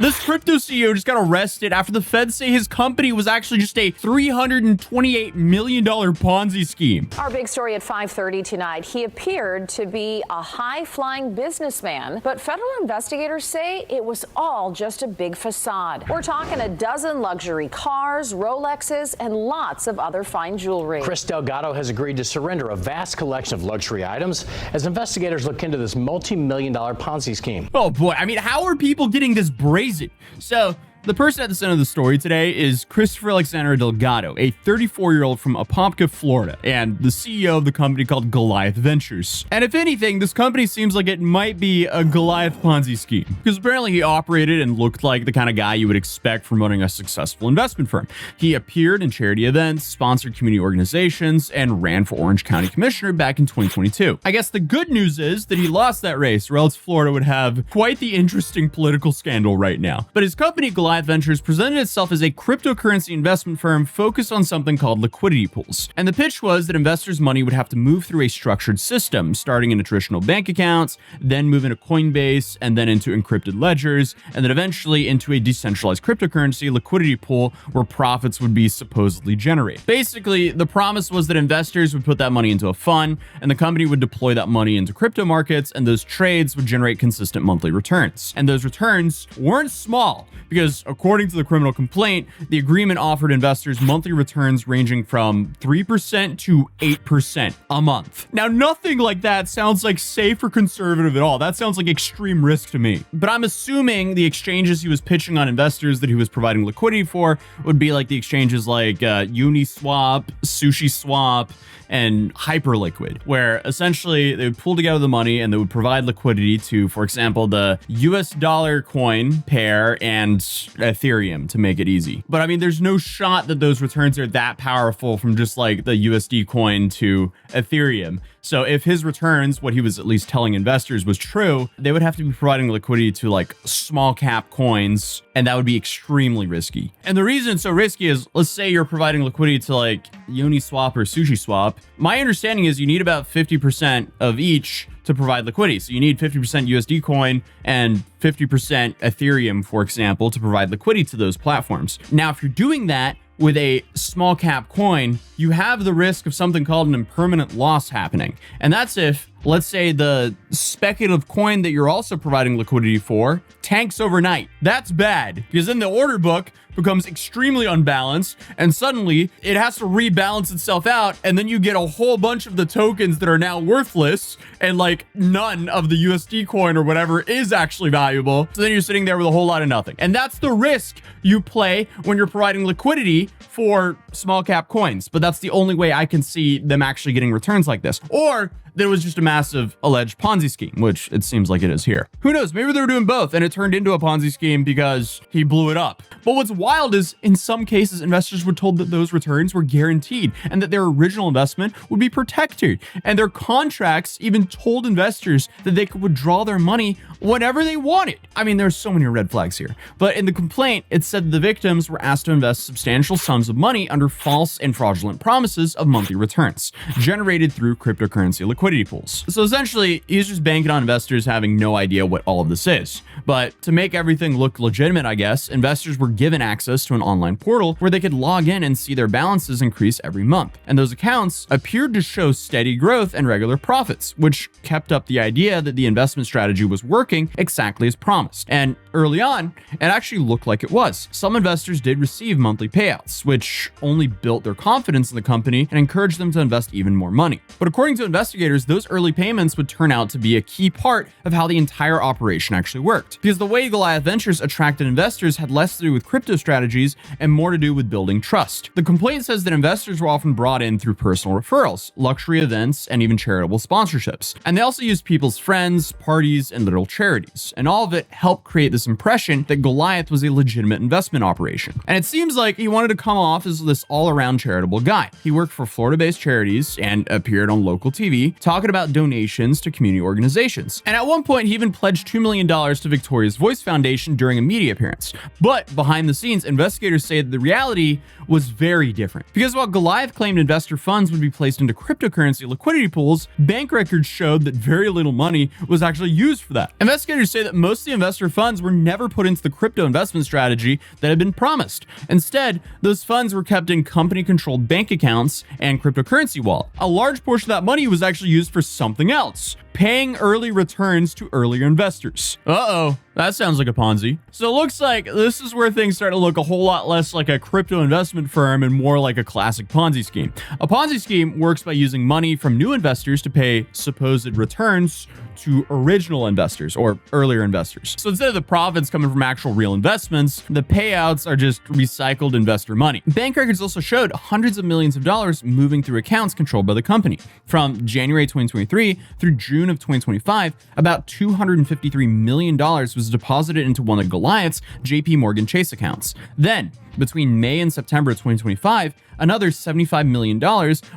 This crypto CEO just got arrested after the feds say his company was actually just a $328 million Ponzi scheme. Our big story at 5:30 tonight. He appeared to be a high-flying businessman, but federal investigators say it was all just a big facade. We're talking a dozen luxury cars, Rolexes, and lots of other fine jewelry. Chris Delgado has agreed to surrender a vast collection of luxury items as investigators look into this multi-million-dollar Ponzi scheme. Oh boy, I mean, how are people getting this brazen? So, the person at the center of the story today is Christopher Delgado, a 34-year-old from Apopka, Florida, and the CEO of the company called Goliath Ventures. And if anything, this company seems like it might be a Goliath Ponzi scheme, because apparently he operated and looked like the kind of guy you would expect from running a successful investment firm. He appeared in charity events, sponsored community organizations, and ran for Orange County Commissioner back in 2022. I guess the good news is that he lost that race, or else Florida would have quite the interesting political scandal right now. But his company, Goliath Ventures, presented itself as a cryptocurrency investment firm focused on something called liquidity pools. And the pitch was that investors' money would have to move through a structured system, starting in traditional bank accounts, then move into Coinbase, and then into encrypted ledgers, and then eventually into a decentralized cryptocurrency liquidity pool where profits would be supposedly generated. Basically, the promise was that investors would put that money into a fund, and the company would deploy that money into crypto markets, and those trades would generate consistent monthly returns. And those returns weren't small, because according to the criminal complaint, the agreement offered investors monthly returns ranging from 3% to 8% a month. Now, nothing like that sounds like safe or conservative at all. That sounds like extreme risk to me. But I'm assuming the exchanges he was pitching on investors that he was providing liquidity for would be like the exchanges like Uniswap, SushiSwap, and Hyperliquid, where essentially they would pull together the money and they would provide liquidity to, for example, the US dollar coin pair and Ethereum to make it easy. But I mean, there's no shot that those returns are that powerful from just like the USD coin to Ethereum. So if his returns, what he was at least telling investors, was true, they would have to be providing liquidity to like small cap coins, and that would be extremely risky. And the reason it's so risky is, let's say you're providing liquidity to like Uniswap or SushiSwap. My understanding is you need about 50% of each to provide liquidity. So you need 50% USD coin and 50% Ethereum, for example, to provide liquidity to those platforms. Now, if you're doing that with a small cap coin, you have the risk of something called an impermanent loss happening. And that's if, let's say, the speculative coin that you're also providing liquidity for tanks overnight. That's bad, because then the order book becomes extremely unbalanced, and suddenly it has to rebalance itself out, and then you get a whole bunch of the tokens that are now worthless, and like none of the USD coin or whatever is actually valuable. So then you're sitting there with a whole lot of nothing. And that's the risk you play when you're providing liquidity for small cap coins. But that's the only way I can see them actually getting returns like this. Or that it was just a massive alleged Ponzi scheme, which it seems like it is here. Who knows? Maybe they were doing both and it turned into a Ponzi scheme because he blew it up. But what's wild is, in some cases, investors were told that those returns were guaranteed and that their original investment would be protected. And their contracts even told investors that they could withdraw their money whenever they wanted. I mean, there's so many red flags here. But in the complaint, it said the victims were asked to invest substantial sums of money under false and fraudulent promises of monthly returns generated through cryptocurrency liquidity pools. So essentially, he's just banking on investors having no idea what all of this is. But to make everything look legitimate, I guess, investors were given access to an online portal where they could log in and see their balances increase every month. And those accounts appeared to show steady growth and regular profits, which kept up the idea that the investment strategy was working exactly as promised. And early on, it actually looked like it was. Some investors did receive monthly payouts, which only built their confidence in the company and encouraged them to invest even more money. But according to investigators, those early payments would turn out to be a key part of how the entire operation actually worked. Because the way Goliath Ventures attracted investors had less to do with crypto strategies and more to do with building trust. The complaint says that investors were often brought in through personal referrals, luxury events, and even charitable sponsorships. And they also used people's friends, parties, and literal charities. And all of it helped create this impression that Goliath was a legitimate investment operation. And it seems like he wanted to come off as this all-around charitable guy. He worked for Florida-based charities and appeared on local TV talking about donations to community organizations. And at one point, he even pledged $2 million to Victoria's Voice Foundation during a media appearance. But behind the scenes, means, investigators say that the reality was very different. Because while Goliath claimed investor funds would be placed into cryptocurrency liquidity pools, bank records showed that very little money was actually used for that. Investigators say that most of the investor funds were never put into the crypto investment strategy that had been promised. Instead, those funds were kept in company-controlled bank accounts and cryptocurrency wallet. A large portion of that money was actually used for something else, paying early returns to earlier investors. Uh-oh, that sounds like a Ponzi. So it looks like this is where things start to look a whole lot less like a crypto investment firm and more like a classic Ponzi scheme. A Ponzi scheme works by using money from new investors to pay supposed returns to original investors or earlier investors. So instead of the profits coming from actual real investments, the payouts are just recycled investor money. Bank records also showed hundreds of millions of dollars moving through accounts controlled by the company. From January 2023 through June of 2025, about $253 million was deposited into one of Goliath's JP Morgan Chase accounts. Then, between May and September of 2025, another $75 million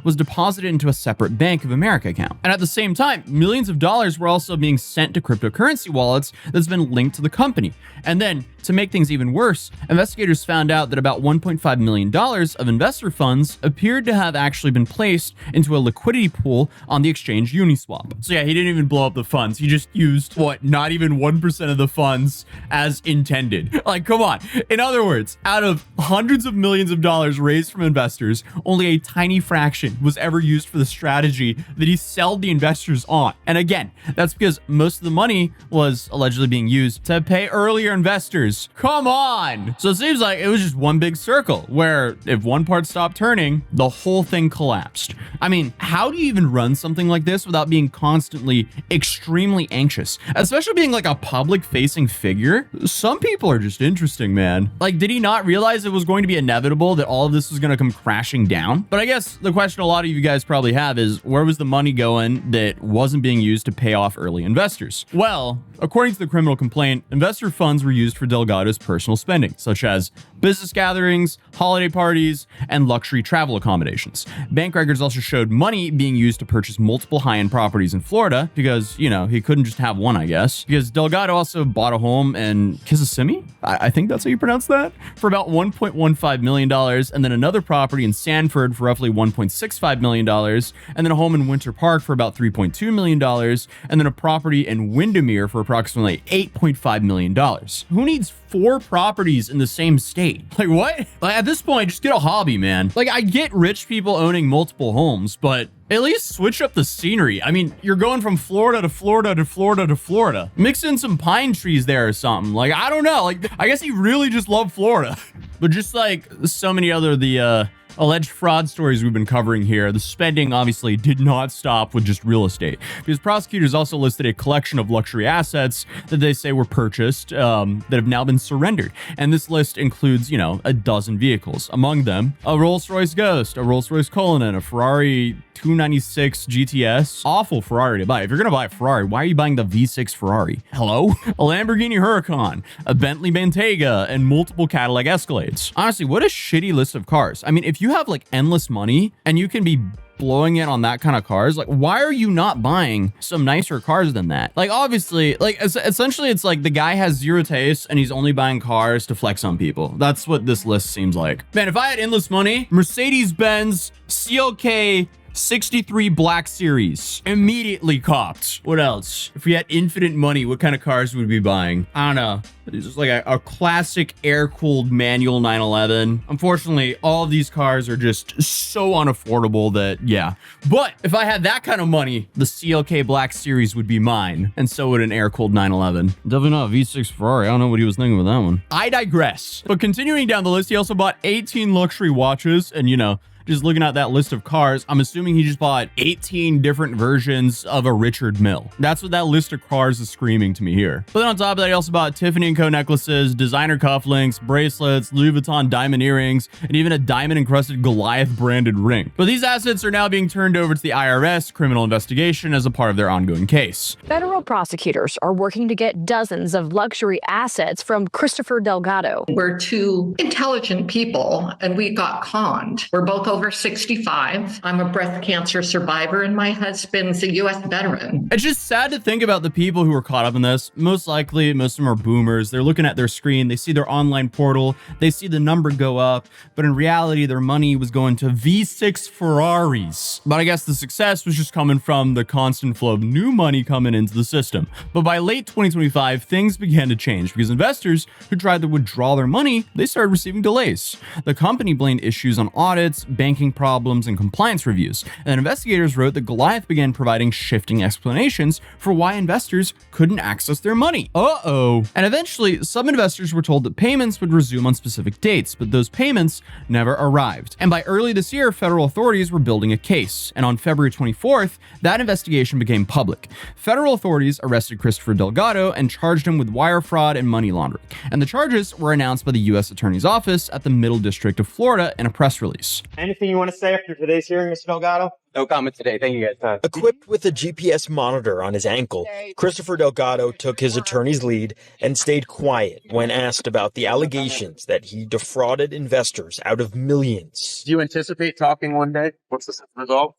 was deposited into a separate Bank of America account. And at the same time, millions of dollars were also being sent to cryptocurrency wallets that's been linked to the company. And then, to make things even worse, investigators found out that about $1.5 million of investor funds appeared to have actually been placed into a liquidity pool on the exchange Uniswap. So yeah, he didn't even blow up the funds. He just used, not even 1% of the funds as intended. Like, come on. In other words, out of hundreds of millions of dollars raised from investors, only a tiny fraction was ever used for the strategy that he sold the investors on. And again, that's because most of the money was allegedly being used to pay earlier investors. Come on! So it seems like it was just one big circle where if one part stopped turning, the whole thing collapsed. I mean, how do you even run something like this without being constantly extremely anxious? Especially being like a public-facing figure? Some people are just interesting, man. Like, did he not realize it was going to be inevitable that all of this was going to come crashing down? But I guess the question a lot of you guys probably have is, where was the money going that wasn't being used to pay off early investors? Well, according to the criminal complaint, investor funds were used for Delgado's personal spending, such as business gatherings, holiday parties, and luxury travel accommodations. Bank records also showed money being used to purchase multiple high-end properties in Florida because, you know, he couldn't just have one, I guess. Because Delgado also bought a home in Kissimmee? I think that's how you pronounce that? For about $1.15 million, and then another property in Sanford for roughly $1.65 million, and then a home in Winter Park for about $3.2 million, and then a property in Windermere for approximately $8.5 million. Who needs 4 properties in the same state? Like, what? Like, at this point, just get a hobby, man. Like, I get rich people owning multiple homes, but at least switch up the scenery. I mean, you're going from Florida to Florida to Florida to Florida. Mix in some pine trees there or something. Like, I don't know. Like, I guess he really just loved Florida. But just like so many other alleged fraud stories we've been covering here, the spending obviously did not stop with just real estate, because prosecutors also listed a collection of luxury assets that they say were purchased that have now been surrendered. And this list includes, you know, a dozen vehicles, among them a Rolls-Royce Ghost, a Rolls-Royce Cullinan, a Ferrari 296 GTS. Awful Ferrari to buy. If you're gonna buy a Ferrari, why are you buying the V6 Ferrari? Hello? A Lamborghini Huracan, a Bentley Bentayga, and multiple Cadillac Escalades. Honestly, what a shitty list of cars. I mean, if you have like endless money and you can be blowing it on that kind of cars, like, why are you not buying some nicer cars than that? Like, obviously, like, essentially it's like the guy has zero taste and he's only buying cars to flex on people. That's what this list seems like. Man, if I had endless money, Mercedes-Benz CLK 63 Black Series. Immediately copped. What else? If we had infinite money, what kind of cars would we be buying? I don't know. It's just like a classic air-cooled manual 911. Unfortunately, all of these cars are just so unaffordable that, yeah. But if I had that kind of money, the CLK Black Series would be mine, and so would an air-cooled 911. Definitely not a V6 Ferrari. I don't know what he was thinking with that one. I digress. But continuing down the list, he also bought 18 luxury watches, and, you know, just looking at that list of cars, I'm assuming he just bought 18 different versions of a Richard Mille. That's what that list of cars is screaming to me here. But then on top of that, he also bought Tiffany & Co. necklaces, designer cufflinks, bracelets, Louis Vuitton diamond earrings, and even a diamond-encrusted Goliath branded ring. But these assets are now being turned over to the IRS criminal investigation as a part of their ongoing case. Federal prosecutors are working to get dozens of luxury assets from Christopher Delgado. We're two intelligent people, and we got conned. We're both over over 65. I'm a breast cancer survivor, and my husband's a U.S. veteran. It's just sad to think about the people who were caught up in this. Most likely, most of them are boomers. They're looking at their screen, they see their online portal, they see the number go up, but in reality, their money was going to V6 Ferraris. But I guess the success was just coming from the constant flow of new money coming into the system. But by late 2025, things began to change because investors who tried to withdraw their money, they started receiving delays. The company blamed issues on audits, banking problems, and compliance reviews. And investigators wrote that Goliath began providing shifting explanations for why investors couldn't access their money. And eventually, some investors were told that payments would resume on specific dates, but those payments never arrived. And by early this year, federal authorities were building a case. And on February 24th, that investigation became public. Federal authorities arrested Christopher Delgado and charged him with wire fraud and money laundering. And the charges were announced by the U.S. Attorney's Office at the Middle District of Florida in a press release. Anything you want to say after today's hearing, Mr. Delgado? No comment today. Thank you, guys. Equipped with a GPS monitor on his ankle, Christopher Delgado took his attorney's lead and stayed quiet when asked about the allegations that he defrauded investors out of millions. Do you anticipate talking one day? What's the result?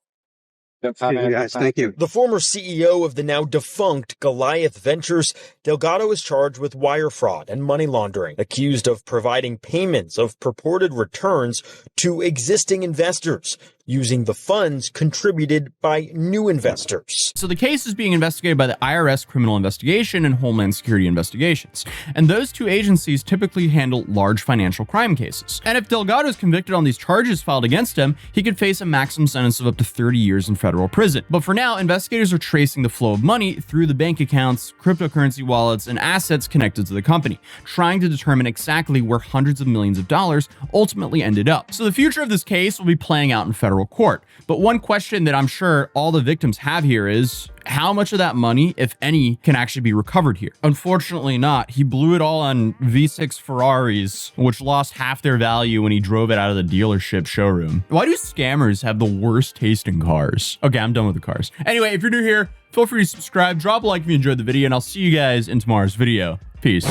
Guys, thank you. The former CEO of the now defunct Goliath Ventures, Delgado is charged with wire fraud and money laundering, accused of providing payments of purported returns to existing investors, using the funds contributed by new investors. So the case is being investigated by the IRS Criminal Investigation and Homeland Security Investigations. And those two agencies typically handle large financial crime cases. And if Delgado is convicted on these charges filed against him, he could face a maximum sentence of up to 30 years in federal prison. But for now, investigators are tracing the flow of money through the bank accounts, cryptocurrency wallets, and assets connected to the company, trying to determine exactly where hundreds of millions of dollars ultimately ended up. So the future of this case will be playing out in federal court. But one question that I'm sure all the victims have here is, how much of that money, if any, can actually be recovered here? Unfortunately not. He blew it all on V6 Ferraris, which lost half their value when he drove it out of the dealership showroom. Why do scammers have the worst taste in cars? Okay, I'm done with the cars. Anyway, if you're new here, feel free to subscribe, drop a like if you enjoyed the video, and I'll see you guys in tomorrow's video. Peace.